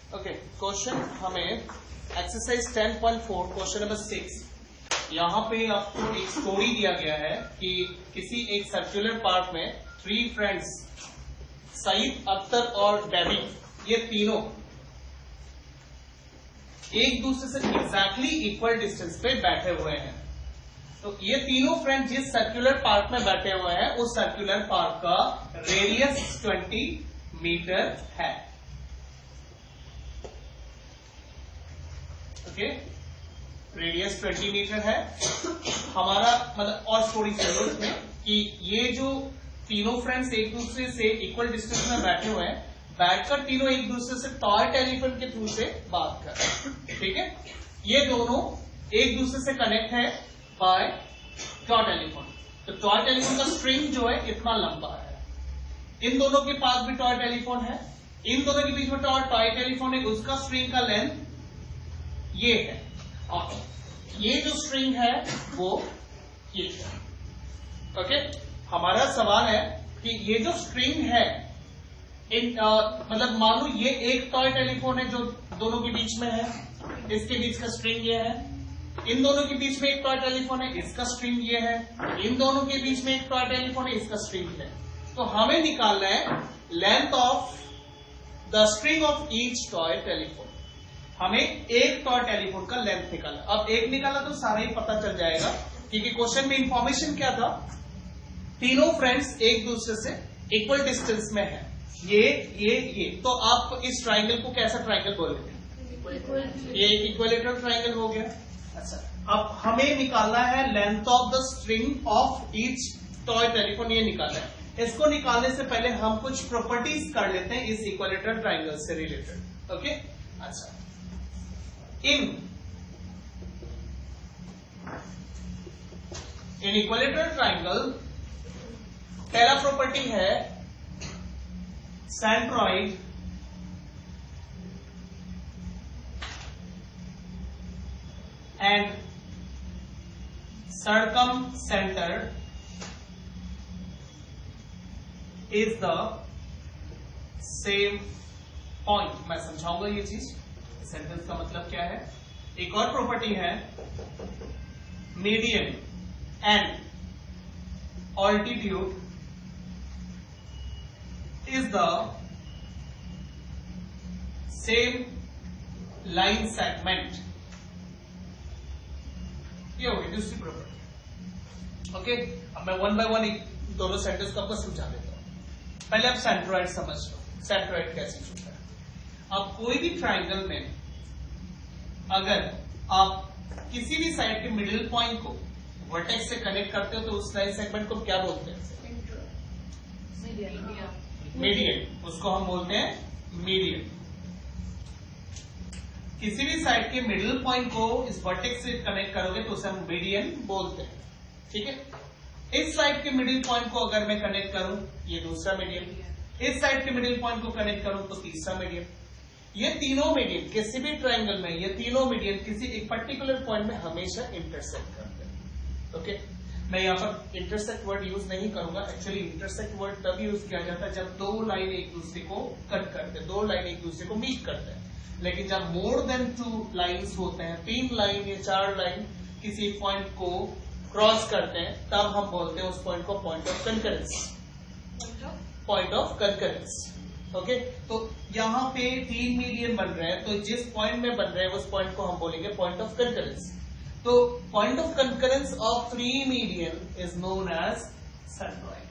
Okay, question हमें exercise 10.4 question number 6। यहाँ पे आपको एक स्टोरी दिया गया है कि किसी एक सर्कुलर पार्क में 3 फ्रेंड्स सईद, अख्तर और डेबी, ये तीनों एक दूसरे से एग्जैक्टली इक्वल डिस्टेंस पे बैठे हुए हैं। तो ये तीनों फ्रेंड जिस सर्कुलर पार्क में बैठे हुए हैं उस सर्कुलर पार्क का रेडियस 20 मीटर है। ओके, रेडियस 20 मीटर है हमारा, मतलब और स्टोरी चलो इसमें कि ये जो तीनों फ्रेंड्स एक दूसरे से इक्वल डिस्टेंस में बैठे हुए हैं, बैठकर तीनों एक दूसरे से टॉय टेलीफोन के थ्रू से बात कर रहे हैं। ठीक है, ये दोनों एक दूसरे से कनेक्ट है बाय टॉय टेलीफोन। तो टॉय टेलीफोन का स्ट्रिंग जो है इतना लंबा है। इन दोनों के पास भी टॉय टेलीफोन है, इन दोनों के बीच में टॉय टेलीफोन है, उसका स्ट्रिंग का लेंथ ये है, और ये जो स्ट्रिंग है वो ये है। ओके, हमारा सवाल है कि ये जो स्ट्रिंग है मतलब मान लो ये एक टॉय टेलीफोन है जो दोनों के बीच में है, इसके बीच का स्ट्रिंग ये है। इन दोनों के बीच में एक टॉय टेलीफोन है, इसका स्ट्रिंग ये है। इन दोनों के बीच में एक टॉय टेलीफोन है, इसका स्ट्रिंग है। तो हमें निकालना है length of the string of each toy telephone. हमें एक टॉय टेलीफोन का लेंथ निकालना। अब एक निकाला तो सारा ही पता चल जाएगा, क्योंकि क्वेश्चन में इंफॉर्मेशन क्या था, तीनों फ्रेंड्स एक दूसरे से इक्वल डिस्टेंस में है, ये। तो आप इस ट्राइंगल को कैसा ट्राइंगल बोलेंगे? ये एक इक्विलेटरल ट्राइंगल हो गया। अच्छा, अब हमें निकालना है length of the string of each toy telephone, ये निकालना है। इसको निकालने से पहले हम कुछ प्रॉपर्टीज कर लेते हैं इस इक्विलेटरल ट्राइंगल से रिलेटेड। ओके, अच्छा, इन इक्विलेटरल ट्राइंगल पहला प्रॉपर्टी है centroid and circumcenter is the same point। मैं समझाऊंगा ये चीज, सेंटेंस का मतलब क्या है। एक और प्रॉपर्टी है median and altitude is the same line segment। ये होगी दूसरी प्रॉपर्टी। ओके, अब मैं वन बाय वन दोनों सेंटेंस को आपको समझा देता हूं। पहले आप सेंट्रॉइड समझ लो, सेंट्रॉइड कैसे होता है। अब कोई भी ट्राइंगल में अगर आप किसी भी साइड के मिडिल पॉइंट को वर्टेक्स से कनेक्ट करते हो तो उस लाइन सेगमेंट को क्या बोलते हैं? मीडियन। उसको हम बोलते हैं मीडियन। किसी भी साइड के मिडिल पॉइंट को इस वर्टेक्स से कनेक्ट करोगे तो उसे हम मीडियन बोलते हैं। ठीक है, इस साइड के मिडिल पॉइंट को अगर मैं कनेक्ट करूं, ये दूसरा मीडियन। इस साइड के मिडिल पॉइंट को कनेक्ट करूं तो तीसरा मीडियन। ये तीनों मीडियन किसी भी ट्राइंगल में, ये तीनों मीडियन किसी एक पर्टिकुलर पॉइंट में हमेशा इंटरसेक्ट करते हैं। ओके, मैं यहाँ पर इंटरसेक्ट वर्ड यूज नहीं करूंगा। एक्चुअली इंटरसेक्ट वर्ड तब यूज किया जाता है जब दो लाइन एक दूसरे को कट करते हैं, दो लाइन एक दूसरे को मीट करते हैं। लेकिन जब मोर देन 2 लाइन्स होते हैं, 3 लाइन या 4 लाइन किसी पॉइंट को क्रॉस करते हैं, तब हम बोलते हैं उस पॉइंट को point of concurrence. Point of concurrence. Okay, तो यहाँ पे 3 मीडियन बन रहे हैं, तो जिस पॉइंट में बन रहे हैं उस पॉइंट को हम बोलेंगे पॉइंट ऑफ कंकरेंस। तो point of concurrence of 3 median is known as centroid.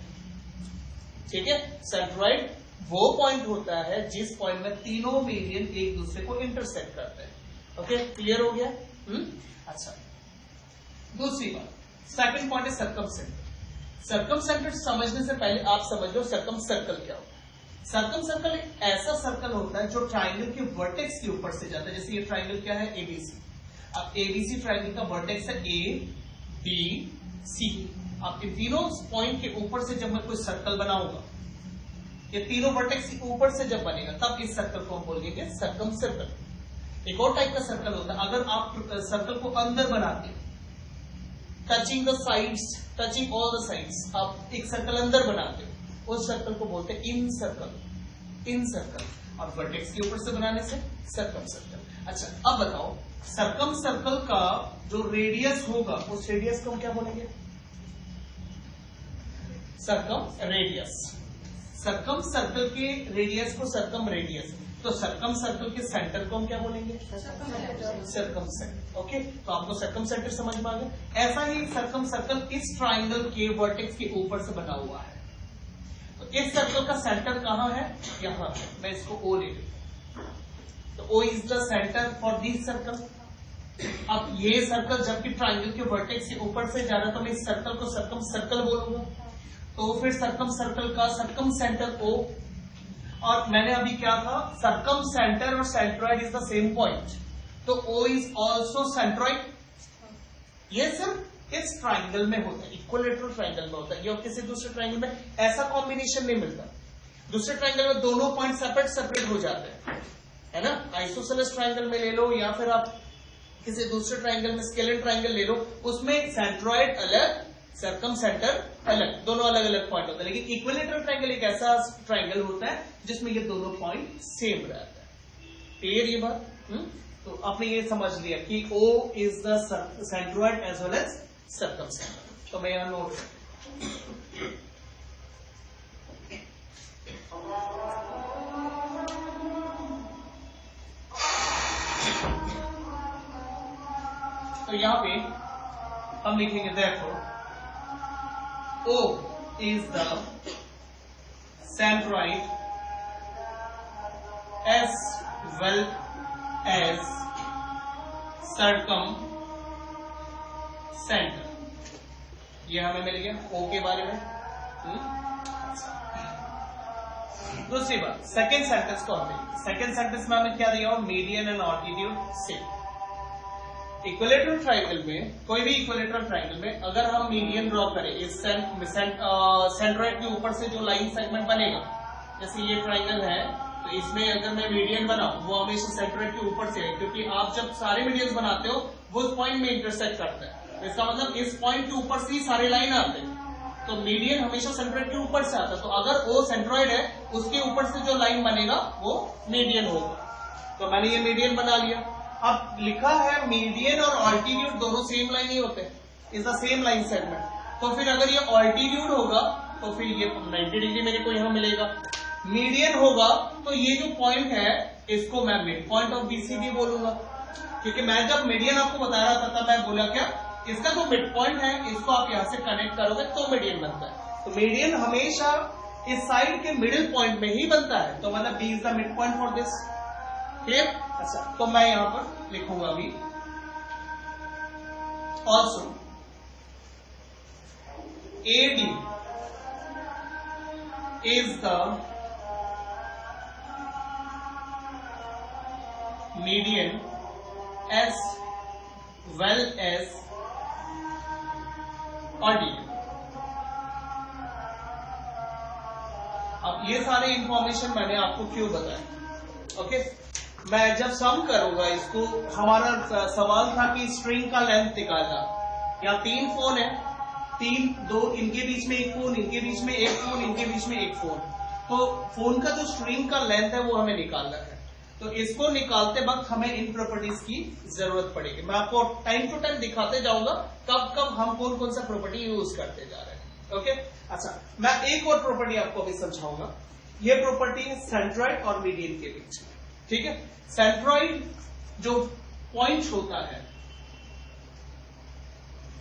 ठीक है, सेंट्रॉइड वो पॉइंट होता है जिस पॉइंट में तीनों मीडियन एक दूसरे को इंटरसेक्ट करते हैं। ओके, क्लियर हो गया? अच्छा, दूसरी बात, सेकंड पॉइंट है सर्कमसेंटर। सर्कमसेंटर समझने से पहले आप समझ लो सर्कम सर्कल क्या होता है। सर्कम सर्कल एक ऐसा सर्कल होता है जो ट्राइंगल के वर्टेक्स के ऊपर से जाता है। जैसे ये ट्राइंगल क्या है? एबीसी। अब एबीसी ट्राइंगल का वर्टेक्स है ए बी सी। अब इन तीनों पॉइंट के ऊपर से जब मैं कोई सर्कल बनाऊंगा, ये तीनों वर्टेक्स के ऊपर से जब बनेगा तब इस सर्कल को हम बोलेंगे सर्कम सर्कल। एक और टाइप का सर्कल होता है, अगर आप सर्कल को अंदर बनाते हैं, touching the sides, touching all the sides, आप एक सर्कल अंदर बनाते हो, उस सर्कल को बोलते हैं इन सर्कल। इन सर्कल। और वर्टेक्स के ऊपर से बनाने से सर्कम सर्कल। अच्छा अब बताओ सर्कम सर्कल का जो रेडियस होगा उस रेडियस को हम क्या बोलेंगे? Circum radius. सर्कम सर्कल के रेडियस को सर्कम रेडियस, तो सर्कम सर्कल के सेंटर को हम क्या बोलेंगे? Circum centre. ओके, तो आपको सर्कम सेंटर समझ में आ गया। ऐसा ही सर्कम सर्कल इस ट्राइंगल के वर्टेक्स के ऊपर से बना हुआ है। तो इस सर्कल का सेंटर कहां है? यहां है। मैं इसको ओ ले लूं, तो O is the centre for this circle. अब ये सर्कल जबकि ट्राइंगल के वर्टेक्स के ऊपर से जा रहा है तो मैं इस सर्कल को सर्कम सर्कल बोलूंगा। तो फिर सर्कम सर्कल का सर्कम सेंटर ओ, और मैंने अभी क्या था, सर्कम सेंटर और centroid is the same point, तो ओ इज ऑल्सो सेंट्रॉइड। ये सिर्फ इस ट्राइंगल में होता है, इक्विलेटरल ट्राइंगल में होता है, ये और किसी दूसरे ट्राइंगल में ऐसा कॉम्बिनेशन नहीं मिलता। दूसरे ट्राइंगल में दोनों पॉइंट सेपरेट सेपरेट हो जाते हैं, है ना। आइसोसेलेस ट्राइंगल में ले लो या फिर आप किसी दूसरे ट्राइंगल में स्केलेन ट्राइंगल ले लो, उसमें सेंट्रॉइड अलग सर्कम सेंटर अलग, दोनों अलग अलग पॉइंट होता है। लेकिन इक्विलेटरल ट्राइंगल एक ऐसा ट्राइंगल होता है जिसमें ये दोनों पॉइंट सेम रहता है। क्लियर ये बात? तो आपने ये समझ लिया कि O is the centroid as well as circumcentre. तो मैं यहां नोट तो यहां पे हम लिखेंगे therefore O is the centroid as well as circum center। ये हमें मिल गया O के बारे में। दूसरी बात, सेकेंड सेंटेंस को हमें, सेकेंड सेंटेंस में हमें क्या दिया हो? मीडियन एंड ऑल्टीट्यूड से। इक्विलेटरल ट्राइंगल में, कोई भी इक्विलेटरल ट्राइंगल में अगर हम मीडियन ड्रॉ करें, इस सेंट्रॉइड के ऊपर से जो लाइन सेगमेंट बनेगा, जैसे ये ट्राइंगल है तो इसमें अगर मैं मीडियन बनाऊं वो हमेशा सेंट्रॉइड के ऊपर से है, क्योंकि आप जब सारे मीडियन बनाते हो वो उस पॉइंट में इंटरसेक्ट करता है। इसका मतलब इस पॉइंट के ऊपर से ही सारे लाइन आते हैं, तो मीडियन हमेशा सेंट्रॉइड के ऊपर से आता है। तो अगर वो सेंट्रॉइड है उसके ऊपर से जो लाइन बनेगा वो मीडियन होगा। तो मैंने ये मीडियन बना लिया। अब लिखा है मीडियन और ऑल्टीट्यूड दोनों सेम लाइन ही होते हैं, is the same line segment. तो फिर अगर ये ऑल्टीट्यूड होगा तो फिर ये 90 डिग्री मेरे को यहां मिलेगा। मीडियन होगा तो ये जो पॉइंट है इसको मैं मिड पॉइंट ऑफ बीसीडी बोलूंगा, क्योंकि मैं जब मीडियन आपको बता रहा था तब मैं बोला क्या, इसका जो मिड पॉइंट है इसको आप यहां से कनेक्ट करोगे तो मीडियन बनता है। तो मीडियन हमेशा इस साइड के मिडिल पॉइंट में ही बनता है, तो मतलब B is the mid point for this. Clear? अच्छा, तो मैं यहां पर लिखूंगा अभी also AD is the median as well as altitude। अब ये सारे इंफॉर्मेशन मैंने आपको क्यों बताया? ओके, मैं जब सम करूंगा इसको, हमारा सवाल था कि स्ट्रिंग का लेंथ निकालना। यहाँ 3 फोन है, 3 2 इनके बीच में एक फोन, इनके बीच में एक फोन, इनके बीच में एक फोन। तो फोन का जो स्ट्रिंग का लेंथ है वो हमें निकालना है। तो इसको निकालते वक्त हमें इन प्रॉपर्टीज की जरूरत पड़ेगी। मैं आपको टाइम टू टाइम दिखाते जाऊंगा कब कब हम कौन कौन सा प्रॉपर्टी यूज करते जा रहे हैं। ओके, अच्छा, मैं एक और प्रॉपर्टी आपको अभी समझाऊंगा। ये प्रॉपर्टी है सेंट्रॉइड और मीडियन के बीच में। ठीक है, सेंट्रॉइड जो पॉइंट होता है,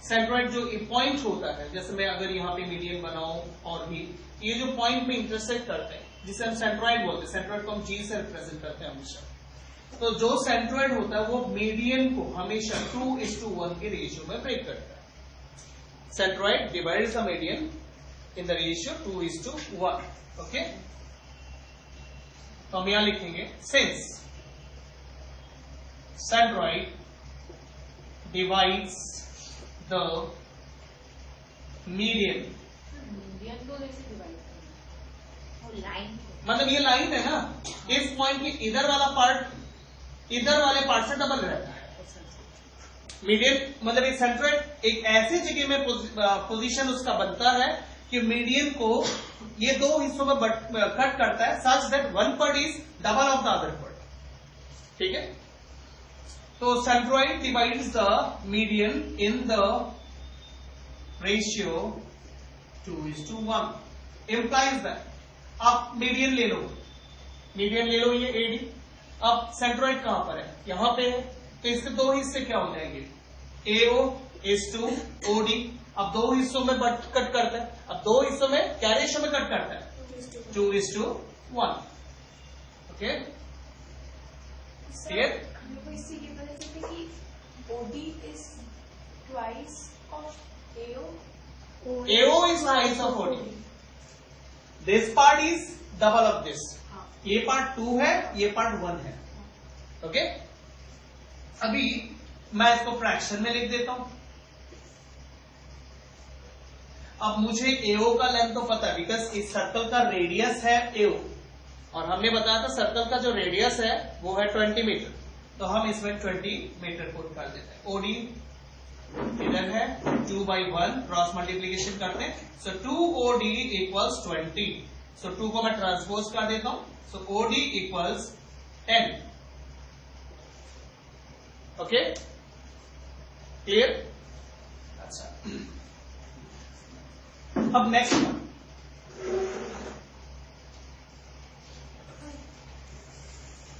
सेंट्रॉइड जो पॉइंट होता है, जैसे मैं अगर यहाँ पे मीडियन बनाऊं और भी ये जो पॉइंट में इंटरसेक्ट करते हैं जिसे हम सेंट्रॉइड बोलते हैं, सेंट्रॉइड को हम जी से रिप्रेजेंट करते हैं हमेशा। तो जो सेंट्रॉइड होता है वो मीडियन को हमेशा 2:1 के रेशियो में ब्रेक करता है। Centroid divides the median in the ratio 2:1। Okay, तो हम यहां लिखेंगे since centroid divides the median, मतलब ये लाइन है ना, इस पॉइंट के इधर वाला पार्ट इधर वाले पार्ट से डबल रहता है। मीडियन मतलब एक सेंट्रॉइड एक ऐसी जगह में पोजीशन उसका बनता है कि मीडियन को ये दो हिस्सों में कट करता है such that one part is double of the other part. ठीक है, तो centroid divides the median in the ratio 2:1 implies that आप मीडियन ले लो, ये एडी। अब सेंट्रोइड कहां पर है, यहां पे है, तो इसके दो हिस्से क्या हो जाएंगे, एओ इज टू ओडी। अब दो हिस्सों में कट करता है, अब दो हिस्सों में क्या रेशियो में कट करता है, 2:1। ओके, इससे ये पता चलता है कि OD is twice of AO, AO is twice of OD, this part is double of this. ये पार्ट 2 है, ये पार्ट 1 है। ओके, अभी मैं इसको फ्रैक्शन में लिख देता हूं। अब मुझे एओ का लेंथ तो पता है बिकॉज इस सर्कल का रेडियस है एओ, और हमने बताया था सर्कल का जो रेडियस है वो है 20 मीटर, तो हम इसमें 20 मीटर पुट कर देते हैं। ओडी इधर है 2/1 क्रॉस मल्टीप्लीकेशन करते हैं, सो 2OD इक्वल्स 20। सो 2 को मैं ट्रांसपोज कर देता हूं, सो OD इक्वल्स 10। Okay, clear? अच्छा, अब नेक्स्ट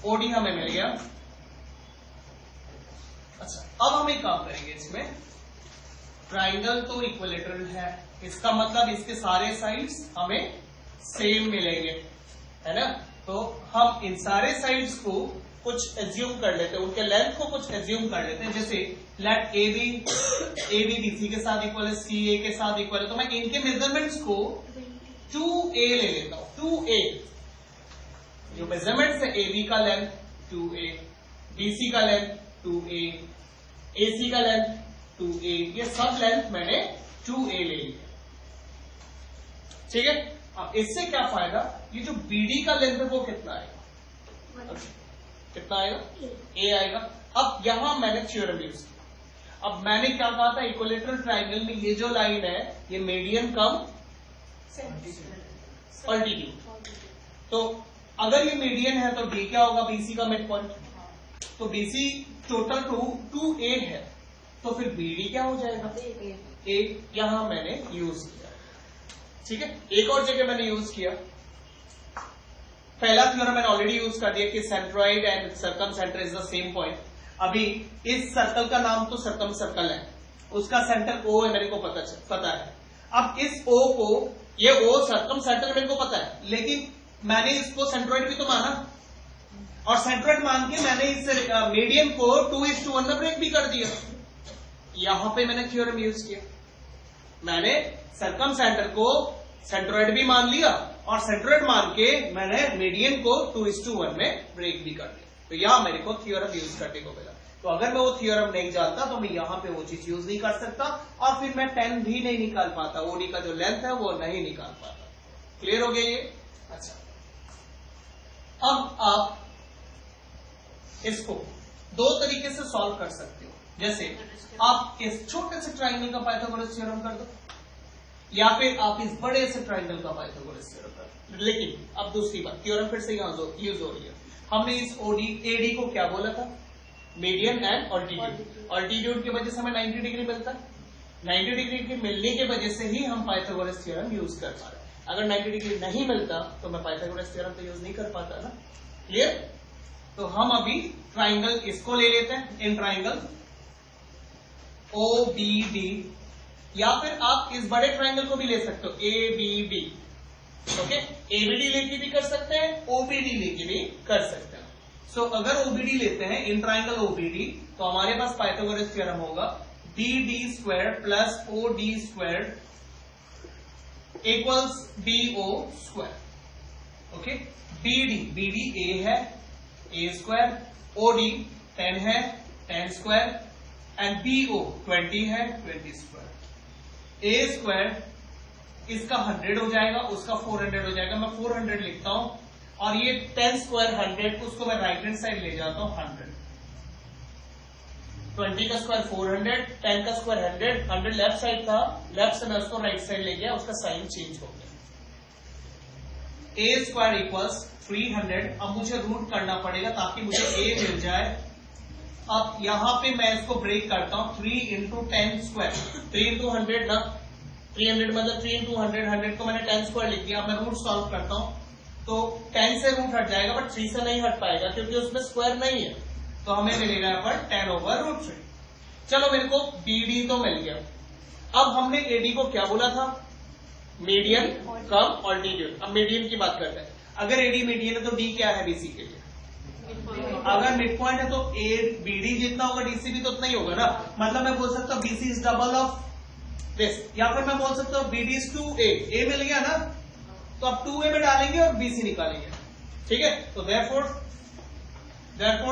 ओडी हमें मिल गया। अच्छा, अब हम एक काम करेंगे, इसमें ट्राइंगल तो इक्विलेटरल है, इसका मतलब इसके सारे साइड्स हमें सेम मिलेंगे, है ना। तो हम इन सारे साइड्स को कुछ एज्यूम कर लेते हैं, उनके लेंथ को कुछ एज्यूम कर लेते हैं। जैसे लेट ए बी BC के साथ इक्वल है, CA के साथ इक्वल है, तो मैं इनके मेजरमेंट्स को 2A ले लेता हूं। 2A जो मेजरमेंट्स है, AB का लेंथ 2A, BC का लेंथ 2A, AC का लेंथ 2A, ये सब लेंथ मैंने 2A ले लिया। ठीक है, अब इससे क्या फायदा, ये जो BD का लेंथ है वो कितना आएगा, कितना आएगा, A आएगा। अब यहां मैंने थ्योरम यूज किया। अब मैंने क्या कहा था, इक्विलेटरल ट्राइंगल में ये जो लाइन है ये मीडियन कम अल्टीट्यूड, तो अगर ये मीडियन है तो D क्या होगा, BC का मिड पॉइंट, तो BC टोटल 2A है, तो फिर BD क्या हो जाएगा, A। यहां मैंने यूज किया। ठीक है, एक और जगह मैंने यूज किया, पहला थ्योरम मैंने ऑलरेडी यूज कर दिया कि centroid and circum centre is the same point. अभी इस सर्कल का नाम तो सर्कम सर्कल है, उसका सेंटर O है, मेरे को पता है। अब इस O को, ये O सर्कम सेंटर मेरे को पता है, लेकिन मैंने इसको सेंट्रॉइड भी तो माना, और सेंट्रॉइड मान के मैंने इस मीडियन को 2:1 में ब्रेक भी कर दिया। यहां पे मैंने थ्योरम यूज किया, मैंने सर्कम सेंटर को सेंट्रॉइड भी मान लिया, और सेंट्रॉइड मान के मैंने मीडियन को 2:1 में ब्रेक भी कर दिया। तो यहां मेरे को थ्योरम यूज करने को मिला। तो अगर मैं वो थ्योरम नहीं जानता तो मैं यहां पे वो चीज यूज नहीं कर सकता, और फिर मैं 10 भी नहीं निकाल पाता, ओडी का जो लेंथ है वो नहीं निकाल पाता। क्लियर हो गया ये? अच्छा, अब आप इसको दो तरीके से सॉल्व कर सकते हो। जैसे आप इस छोटे से ट्राइंगल का पाइथागोरस थ्योरम कर दो, या फिर आप इस बड़े से ट्राइंगल का पाइथागोरस थ्योरम कर दो। लेकिन अब दूसरी बात, थ्योरम फिर से यहां यूज हो रही है। हमने इस एडी को क्या बोला था, मीडियन एंड ऑल्टीट्यूड। ऑल्टीट्यूड की वजह से हमें 90 डिग्री मिलता है, 90 डिग्री के मिलने की वजह से ही हम पाइथागोरस थ्योरम यूज कर पा रहे हैं। अगर 90 डिग्री नहीं मिलता तो मैं पाइथागोरस थ्योरम तो यूज नहीं कर पाता ना। क्लियर? तो हम अभी ट्राइंगल इसको ले लेते हैं, इन ट्राइंगल OBD, या फिर आप इस बड़े ट्राइंगल को भी ले सकते हो ABB। ओके, ABD लेके भी कर सकते हैं, OBD लेके भी कर सकते हैं। सो अगर OBD लेते हैं, इन ट्राइंगल OBD, तो हमारे पास पाइथागोरस थ्योरम होगा BD² plus OD² equals BO²। Okay, BD A है, A², OD 10 है, 10², एंड BO 20 है, 20²। A² इसका 100 हो जाएगा, उसका 400 हो जाएगा, मैं 400 लिखता हूं, और ये 10² 100, उसको मैं राइट हैंड साइड ले जाता हूं 100। 20 का स्क्वायर 400, 10 का स्क्वायर 100, 100 लेफ्ट साइड था, लेफ्ट से मैं उसको राइट साइड ले गया, उसका साइन चेंज हो गया। ए स्क्वायर इक्वल्स 300। अब मुझे रूट करना पड़ेगा ताकि मुझे ए मिल जाए। अब यहां पे मैं इसको ब्रेक करता हूं, 3 इंटू 10 स्क्वायर, 3 इंटू 100 ना, 300 मतलब 3 इंटू 100, 100 को मैंने 10 स्क्वायर लिख दिया। अब मैं रूट सॉल्व करता हूं तो 10 से रूट हट जाएगा बट 3 से नहीं हट पाएगा क्योंकि उसमें स्क्वायर नहीं है, तो हमें मिलेगा यहाँ पर 10/√3। चलो मेरे को बीडी तो मिल गया। अब हमने एडी को क्या बोला था, मीडियन कम ऑल्टीट्यूड। अब मीडियन की बात करते हैं। अगर एडी मीडियन है तो डी क्या है बीसी के लिए, अगर मिड पॉइंट है तो ए बीडी जितना होगा डीसी भी तो उतना ही होगा ना। मतलब मैं बोल सकता हूँ BC is double of this, या फिर मैं बोल सकता हूँ बीडी इज 2a। ए मिल गया ना, तो अब 2a में डालेंगे और बीसी निकालेंगे, ठीक है। तो therefore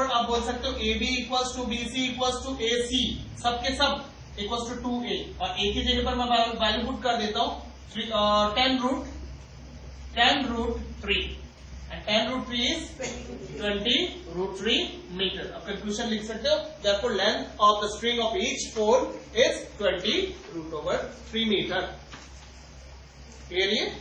आप बोल सकते हो A B equals to B C equals to A C, सबके सब इक्वल्स टू 2a, और ए की जगह पर मैं वैल्यू पुट कर देता हूं 10√3, and 10√3 is 20√3 मीटर। अब कंक्लूजन लिख सकते हो, therefore length of the string of each pole is 20√3 metre. Clear?